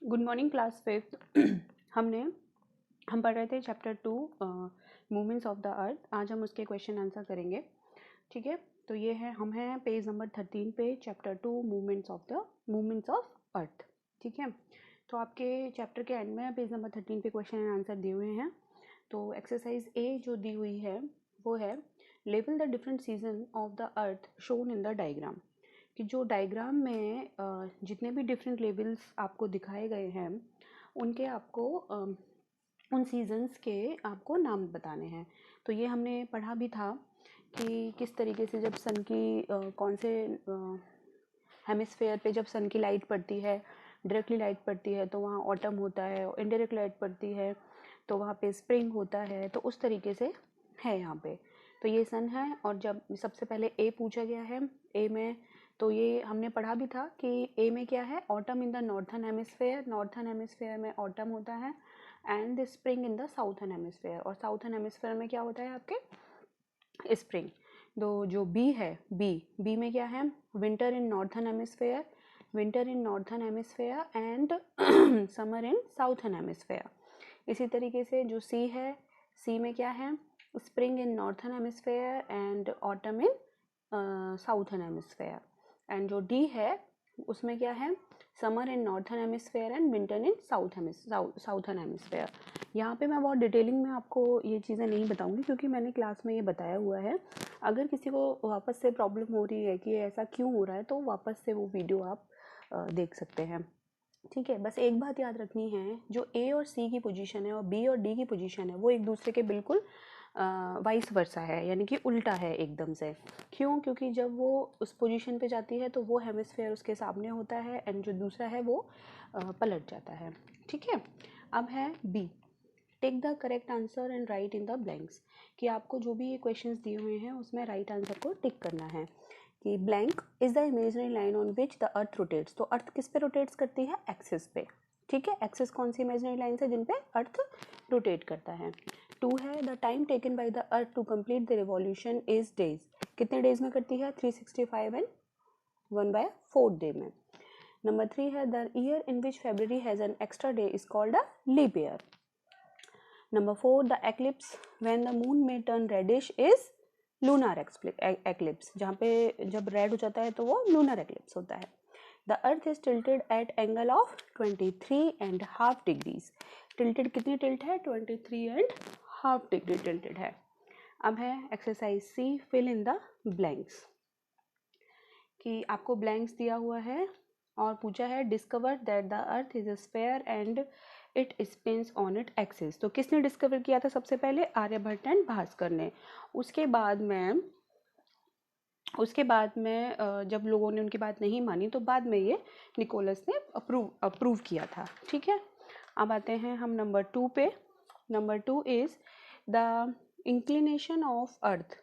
Good morning class fifth. हम पढ़ रहे थे चैप्टर 2 मूवमेंट्स ऑफ द अर्थ। आज हम उसके क्वेश्चन आंसर करेंगे। ठीक है, तो ये है, हम हैं पेज नंबर 13 पे, चैप्टर 2 मूवमेंट्स ऑफ अर्थ। ठीक है, तो आपके चैप्टर के एंड में पेज नंबर 13 पे क्वेश्चन एंड आंसर दिए हुए हैं। तो एक्सरसाइज ए जो दी हुई है वो है label the different season of the earth shown in the diagram. कि जो डायग्राम में जितने भी डिफरेंट लेवल्स आपको दिखाए गए हैं उनके आपको उन सीजन्स के आपको नाम बताने हैं। तो ये हमने पढ़ा भी था कि किस तरीके से जब सन की कौन से हेमिस्फेयर पे जब सन की लाइट पड़ती है, डायरेक्टली लाइट पड़ती है तो वहाँ ऑटम होता है, और इनडायरेक्ट लाइट पड़ती है तो वहाँ पे स्प्रिंग होता है। तो उस तरीके से है यहाँ पे। तो ये सन है, और जब सबसे पहले ए पूछा गया है, ए में तो ये हमने पढ़ा भी था कि ए में क्या है, autumn in the northern hemisphere, northern hemisphere में ऑटम होता है, and the spring in the southern hemisphere, और साउथर्न हेमिस्फेयर में क्या होता है आपके स्प्रिंग। तो जो बी है, बी में क्या है, winter in northern hemisphere, winter in northern hemisphere and summer in southern hemisphere. इसी तरीके से जो सी है, सी में क्या है, spring in northern hemisphere and autumn in southern hemisphere. And जो डी है उसमें क्या है, summer in northern hemisphere and winter in southern hemisphere. यहाँ पे मैं बहुत डिटेलिंग में आपको ये चीज़ें नहीं बताऊंगी क्योंकि मैंने क्लास में ये बताया हुआ है। अगर किसी को वापस से प्रॉब्लम हो रही है कि ऐसा क्यों हो रहा है तो वापस से वो वीडियो आप देख सकते हैं। ठीक है, बस एक बात याद रखनी है, जो ए और सी की पोजीशन है और बी और डी की पोजीशन है वो एक दूसरे के बिल्कुल वाइस वर्सा है, यानी कि उल्टा है एकदम से। क्यों? क्योंकि जब वो उस पोजीशन पे जाती है तो वो हेमिस्फेयर उसके सामने होता है एंड जो दूसरा है वो पलट जाता है। ठीक है, अब है B, take the correct answer and write in the blanks. कि आपको जो भी ये क्वेश्चंस दिए हुए हैं उसमें राइट आंसर को टिक करना है। कि blank is the imaginary line on which the earth rotates. तो अर्थ किस पे रोटेट्स करती है? एक्सिस पे। ठीक है, एक्सिस कौन सी इमेजिनरी लाइन है जिन पे अर्थ रोटेट करता है? 2 है, the time taken by the earth to complete the revolution is days. कितने डेज में करती है? 365 एंड 1/4 डे में। नंबर 3 है, the year in which February has an extra day is called a leap year. Number 4, the eclipse when the moon में turn reddish is lunar eclipse. जहाँ पे जब रेड हो जाता है तो वो लूनर एक्लिप्स होता है। The earth is tilted at angle of 23.5 degrees. Tilted कितनी टिल्ट है? 23.5 डिग्री टिल्टेड है। अब है exercise C, fill in the blanks. कि आपको ब्लैंक्स दिया हुआ है और पूछा है discover that the earth is a sphere and it spins on it axis. तो किसने डिस्कवर किया था सबसे पहले? आर्यभट्ट एंड भास्कर ने। उसके बाद में जब लोगों ने उनकी बात नहीं मानी तो बाद में ये निकोलस ने अप्रूव किया था। ठीक है, अब आते हैं हम नंबर 2 पे। Number 2 is the inclination of earth,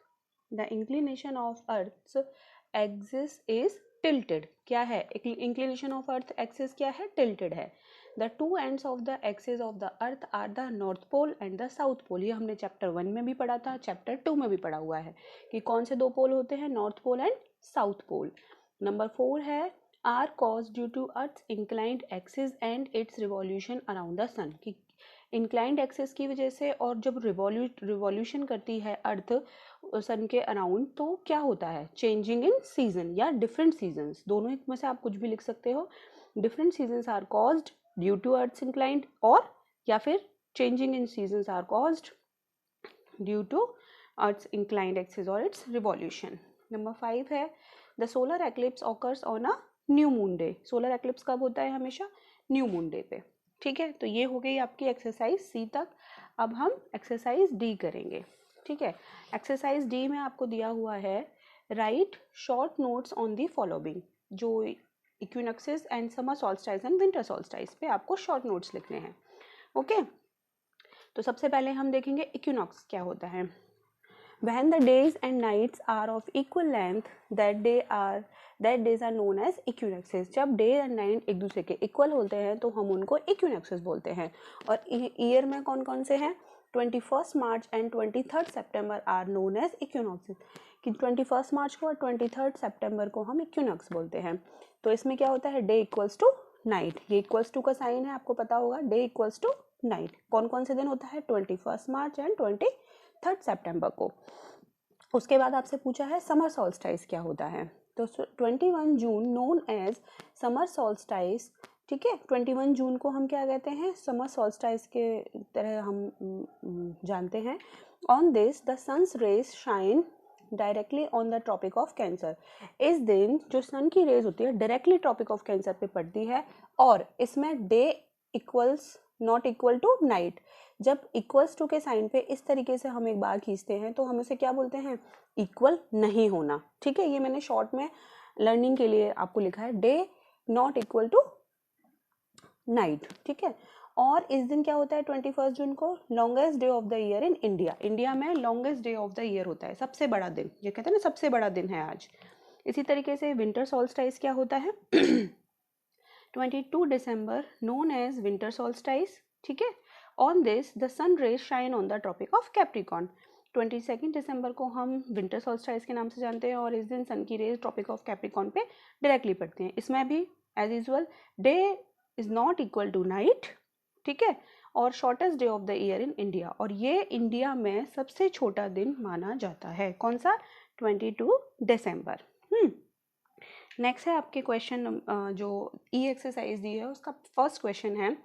the inclination of earth axis is tilted. क्या है? इंक्लिनेशन ऑफ अर्थ एक्सिस क्या है? टिल्टेड है। The two ends of the axis of the earth are the north pole and the south pole. ये हमने chapter 1 में भी पढ़ा था, चैप्टर 2 में भी पढ़ा हुआ है कि कौन से दो पोल होते हैं, north pole and south pole. Number 4 है, are caused due to earth inclined axis and its revolution around the sun. कि इंक्लाइंड एक्सिस की वजह से और जब रिवॉल्यूशन करती है अर्थ सन के अराउंड तो क्या होता है? चेंजिंग इन सीजन या डिफरेंट सीजन्स, दोनों एक में से आप कुछ भी लिख सकते हो। Different seasons are caused due to earth inclined, और या फिर changing in seasons are caused due to earth inclined axis और इट्स रिवॉल्यूशन। नंबर 5 है, the solar eclipse occurs on a new moon day. Solar eclipse कब होता है? हमेशा new moon day पे। ठीक है, तो ये हो गई आपकी एक्सरसाइज सी तक। अब हम एक्सरसाइज डी करेंगे। ठीक है, एक्सरसाइज डी में आपको दिया हुआ है right short notes on the following. जो equinoxes and summer solstice and winter solstice पे आपको शॉर्ट नोट्स लिखने हैं। ओके, तो सबसे पहले हम देखेंगे इक्विनॉक्स क्या होता है। When the days and nights are of equal length, that days are known as equinoxes. जब डे एंड नाइट एक दूसरे के इक्वल होते हैं तो हम उनको इक्विनॉक्सेस बोलते हैं। और ईयर में कौन कौन से हैं? 21 March and 23 September are known as equinoxes. कि 21 मार्च को और 23 सितंबर को हम इक्विनॉक्स बोलते हैं। तो इसमें क्या होता है? डे इक्वल्स टू नाइट, ये इक्वल्स टू का साइन है, आपको पता होगा, डे इक्वल्स टू नाइट। कौन कौन से दिन होता है? 21 मार्च एंड 23 सितंबर को। उसके बाद आपसे पूछा है समर सॉल्स्टाइस क्या होता है, तो 21 जून नोन एज समर सॉल्स्टाइस, ठीक है। 21 जून को हम क्या कहते हैं? समर सॉल्स्टाइस के तरह हम जानते हैं। On this the sun's rays shine directly on the tropic of cancer, इस दिन जो सन की रेज होती है डायरेक्टली ट्रॉपिक ऑफ कैंसर पे पड़ती है, और इसमें day equals not equal to night. जब इक्वल्स टू के साइन पे इस तरीके से हम एक बार खींचते हैं तो हम इसे क्या बोलते हैं? इक्वल नहीं होना, ठीक है। ये मैंने शॉर्ट में लर्निंग के लिए आपको लिखा है, day not equal to night, ठीक है। और इस दिन क्या होता है 21 जून को? Longest day of the year in India. India में longest day of the year होता है, सबसे बड़ा दिन, ये कहते हैं ना सबसे बड़ा दिन है आज। इसी तरीके से विंटर सॉल्स्टाइस क्या होता है? 22 December known as winter solstice, ठीक है। On this the sun rays shine on the tropic of Capricorn. 22 दिसंबर को हम विंटर सॉल्स्टाइस के नाम से जानते हैं, और इस दिन सन की रेज ट्रॉपिक ऑफ कैप्रिकॉर्न पे डायरेक्टली पड़ती हैं। इसमें भी as usual day is not equal to night, ठीक है, और shortest day of the year in India, और ये इंडिया में सबसे छोटा दिन माना जाता है। कौन सा? 22 दिसंबर। नेक्स्ट है आपके क्वेश्चन, जो ई एक्सरसाइज दी है उसका फर्स्ट क्वेश्चन है,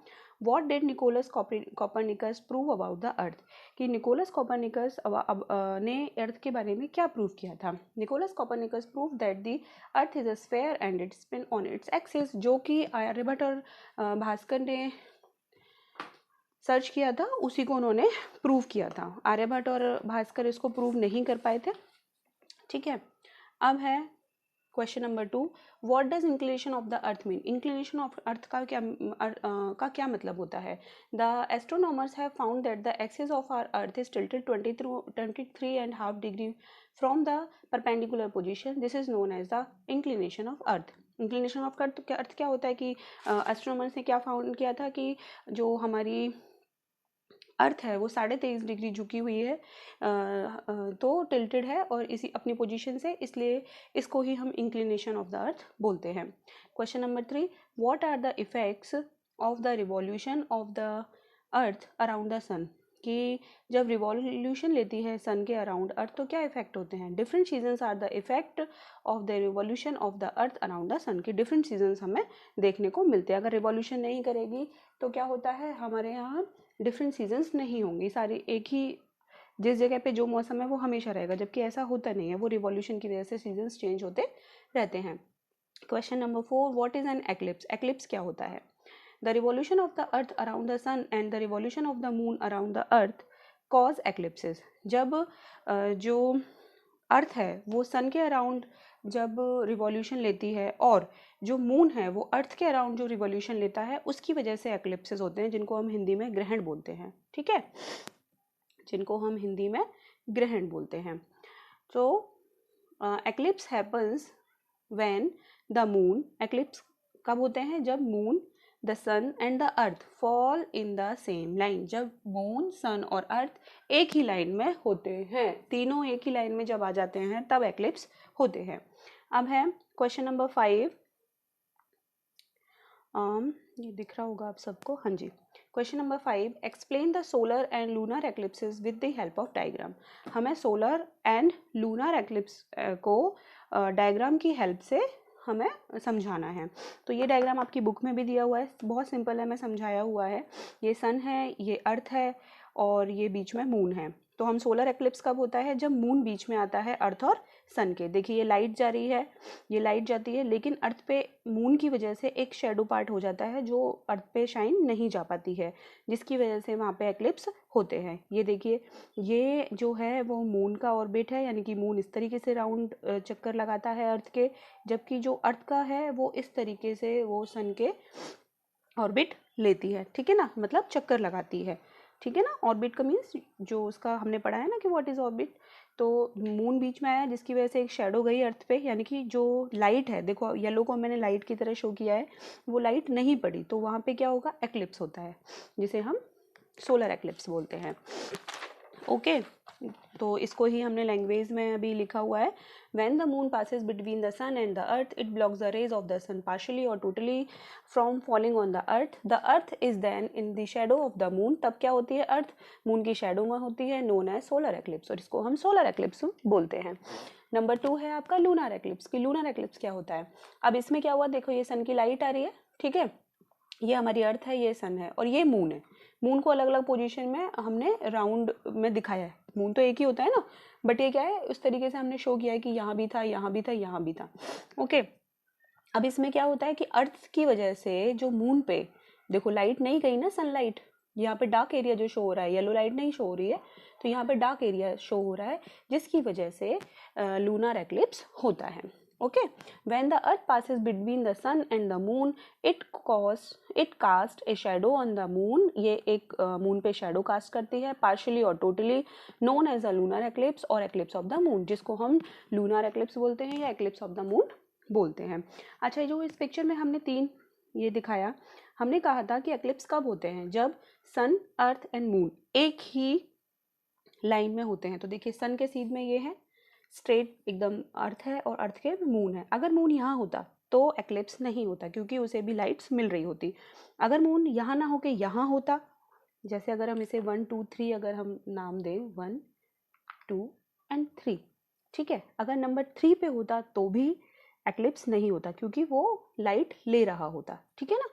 what did Nicholas Copernicus prove about the earth, कि निकोलस कोपरनिकस ने अर्थ के बारे में क्या प्रूव किया था? Nicholas Copernicus prove that the earth is a sphere and it spin on its axis, जो कि आर्यभट्ट और भास्कर ने सर्च किया था, उसी को उन्होंने प्रूव किया था। आर्यभट्ट और भास्कर इसको प्रूव नहीं कर पाए थे, ठीक है। अब है question number 2, what does inclination of the earth mean? Inclination of earth का क्या मतलब होता है? The astronomers have found that the axis of our earth is tilted 23.5 degree from the perpendicular position, this is known as the inclination of earth. Inclination of earth का अर्थ क्या होता है कि एस्ट्रोनॉमर्स ने क्या फाउंड किया था कि जो हमारी अर्थ है वो 23.5 डिग्री झुकी हुई है, तो टिल्टेड है और इसी अपनी पोजीशन से, इसलिए इसको ही हम इंक्लिनेशन ऑफ द अर्थ बोलते हैं। Question number 3, what are the effects of the revolution of the earth around the sun, कि जब रिवॉल्यूशन लेती है सन के अराउंड अर्थ तो क्या इफेक्ट होते हैं? Different seasons are the effect of the revolution of the earth around the sun, के डिफरेंट सीजन्स हमें देखने को मिलते हैं। अगर रिवॉल्यूशन नहीं करेगी तो क्या होता है, हमारे यहाँ डिफरेंट सीजन्स नहीं होंगी, सारी एक ही जिस जगह पे जो मौसम है वो हमेशा रहेगा, जबकि ऐसा होता नहीं है, वो रिवॉल्यूशन की वजह से सीजन्स चेंज होते रहते हैं। Question number 4, what is an eclipse? Eclipse क्या होता है? The revolution of the earth around the sun and the revolution of the moon around the earth cause eclipses. जब जो अर्थ है वो सन के अराउंड जब रिवॉल्यूशन लेती है, और जो मून है वो अर्थ के अराउंड जो रिवॉल्यूशन लेता है, उसकी वजह से एक्लिप्सेस होते हैं, जिनको हम हिंदी में ग्रहण बोलते हैं, ठीक है, जिनको हम हिंदी में ग्रहण बोलते हैं। तो eclipse happens when the moon, eclipse कब होते हैं? जब moon, the sun and the earth fall in the same line, जब मून, सन और अर्थ एक ही लाइन में होते हैं, तीनों एक ही लाइन में जब आ जाते हैं तब एक्लिप्स होते हैं। अब है क्वेश्चन नंबर 5, ये दिख रहा होगा आप सबको, हाँ जी। Question number 5, explain the solar and lunar eclipses with the help of diagram. हमें सोलर एंड लूनर एक्लिप्स को डायग्राम की हेल्प से हमें समझाना है। तो ये डायग्राम आपकी बुक में भी दिया हुआ है, बहुत सिंपल है, मैं समझाया हुआ है। ये सन है, ये अर्थ है, और ये बीच में मून है। तो हम सोलर एक्लिप्स कब होता है? जब मून बीच में आता है अर्थ और सन के। देखिए ये लाइट जा रही है, ये लाइट जाती है, लेकिन अर्थ पे मून की वजह से एक शेडो पार्ट हो जाता है जो अर्थ पे शाइन नहीं जा पाती है, जिसकी वजह से वहाँ पे एक्लिप्स होते हैं। ये देखिए, ये जो है वो मून का ऑर्बिट है, यानी कि मून इस तरीके से राउंड चक्कर लगाता है अर्थ के, जबकि जो अर्थ का है वो इस तरीके से वो सन के ऑर्बिट लेती है, ठीक है ना, मतलब चक्कर लगाती है, ठीक है ना। ऑर्बिट का मीन्स जो उसका हमने पढ़ा है ना कि व्हाट इज ऑर्बिट। तो मून बीच में आया जिसकी वजह से एक शेडो गई अर्थ पे, यानी कि जो लाइट है, देखो येलो को मैंने लाइट की तरह शो किया है, वो लाइट नहीं पड़ी, तो वहाँ पे क्या होगा? एक्लिप्स होता है, जिसे हम सोलर एक्लिप्स बोलते हैं। ओके, तो इसको ही हमने लैंग्वेज में अभी लिखा हुआ है, when the moon passes between the sun and the earth it blocks the rays of the sun partially और totally from falling on the earth is then in the shadow of the moon. तब क्या होती है, earth moon की shadow में होती है, known as solar eclipse, और इसको हम सोलर एक्लिप्स बोलते हैं। नंबर 2 है आपका लूनर एक्लिप्स की लूनर एक्लिप्स क्या होता है। अब इसमें क्या हुआ, देखो ये सन की लाइट आ रही है, ठीक है, ये हमारी अर्थ है, ये सन है और ये मून है। मून को अलग अलग पोजीशन में हमने राउंड में दिखाया है, मून तो एक ही होता है ना, बट ये क्या है उस तरीके से हमने शो किया है कि यहाँ भी था, यहाँ भी था, यहाँ भी था। ओके, अब इसमें क्या होता है कि अर्थ की वजह से जो मून पे देखो लाइट नहीं गई ना, सनलाइट, यहाँ पे डार्क एरिया जो शो हो रहा है, येलो लाइट नहीं शो हो रही है, तो यहाँ पे डार्क एरिया शो हो रहा है, जिसकी वजह से लूनर एक्लिप्स होता है। Okay, when the earth passes between the sun and the moon it cast a shadow on the moon, ये एक मून पे शेडो कास्ट करती है, पार्शियली और totally, known as a lunar eclipse और एक्लिप्स ऑफ द मून, जिसको हम lunar eclipse बोलते हैं या एक्लिप्स ऑफ द मून बोलते हैं। अच्छा, जो इस पिक्चर में हमने 3 ये दिखाया, हमने कहा था कि एक्लिप्स कब होते हैं, जब सन, अर्थ एंड मून एक ही लाइन में होते हैं। तो देखिए सन के सीध में ये है, स्ट्रेट एकदम अर्थ है और अर्थ के मून है। अगर मून यहाँ होता तो एक्लिप्स नहीं होता, क्योंकि उसे भी लाइट्स मिल रही होती। अगर मून यहाँ ना होके यहाँ होता, जैसे अगर हम इसे 1 2 3 अगर हम नाम दें 1 2 एंड 3, ठीक है, अगर नंबर 3 पे होता तो भी एक्लिप्स नहीं होता, क्योंकि वो लाइट ले रहा होता, ठीक है ना।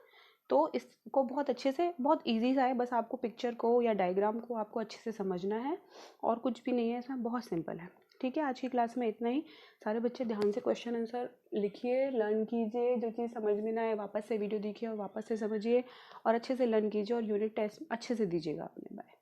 तो इसको बहुत अच्छे से, बहुत इजी सा है, बस आपको पिक्चर को या डायग्राम को आपको अच्छे से समझना है और कुछ भी नहीं है इसमें, बहुत सिंपल है। ठीक है, आज की क्लास में इतना ही। सारे बच्चे ध्यान से क्वेश्चन आंसर लिखिए, लर्न कीजिए, जो चीज़ समझ में ना आए वापस से वीडियो देखिए और वापस से समझिए और अच्छे से लर्न कीजिए और यूनिट टेस्ट अच्छे से दीजिएगा अपने। बाय।